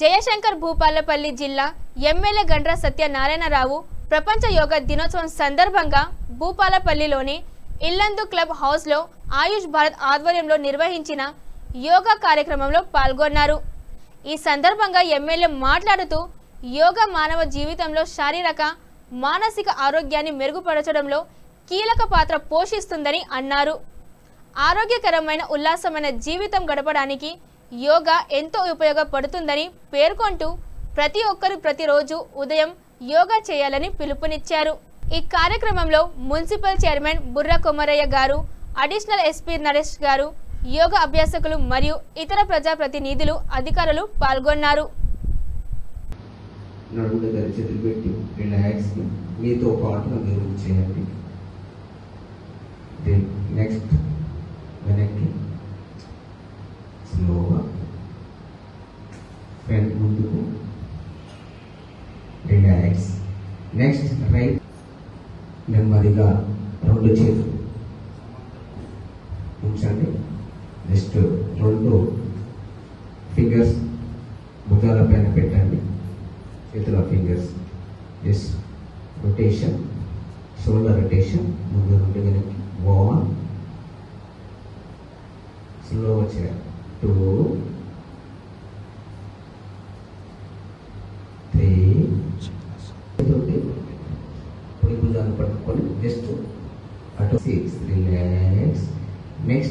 జయశంకర్ భూపాలపల్లి జిల్లా ఎమ్మెల్యే గండ్ర సత్యనారాయణరావు ప్రపంచ యోగా దినోత్సవం సందర్భంగా భూపాలపల్లిలోని ఇల్లందు క్లబ్ హౌస్లో ఆయుష్ భారత్ ఆధ్వర్యంలో నిర్వహించిన యోగా కార్యక్రమంలో పాల్గొన్నారు। ఈ సందర్భంగా ఎమ్మెల్యే మాట్లాడుతూ యోగా మానవ జీవితంలో శారీరక మానసిక ఆరోగ్యాన్ని మెరుగుపరచడంలో కీలక పాత్ర పోషిస్తుందని అన్నారు। ఆరోగ్యకరమైన ఉల్లాసమైన జీవితం గడపడానికి యోగా ఎంతో ఉపయోగపడుతుందని పేర్కొంటూ ప్రతి ఒక్కరూ ప్రతిరోజు ఉదయం యోగా చేయాలని పిలుపునిచ్చారు। ఈ కార్యక్రమంలో మున్సిపల్ చైర్మన్ బుర్ర కొమరయ్య గారు, అడిషనల్ ఎస్పీ నరేష్ గారు, యోగా అభ్యాసకులు మరియు ఇతర ప్రజా ప్రతినిధులు అధికారులు పాల్గొన్నారు। నడుము దగ్గర చేతులు పెట్టి రిలాక్స్ మీతో పాటుగా మీరు చేయండి। నెక్స్ట్ వెనక్కి స్లోగా ఫ్రంట్ ముందుకు రిలాక్స్। నెక్స్ట్ రైట్ నెమ్మదిగా రెండు చేతులు ఉంచండి। నెక్స్ట్ రెండు ఫింగర్స్ భుజాల పైన పెట్టండి, చేతుల fingers just rotation, shoulder rotation, ముందు నుండి వెనక్కి 1 స్లోగా చేయాలి, 2 3 పొడి భుజాన్ని పట్టుకొని జస్ట్ అటు 6 రిలాక్స్। నెక్స్ట్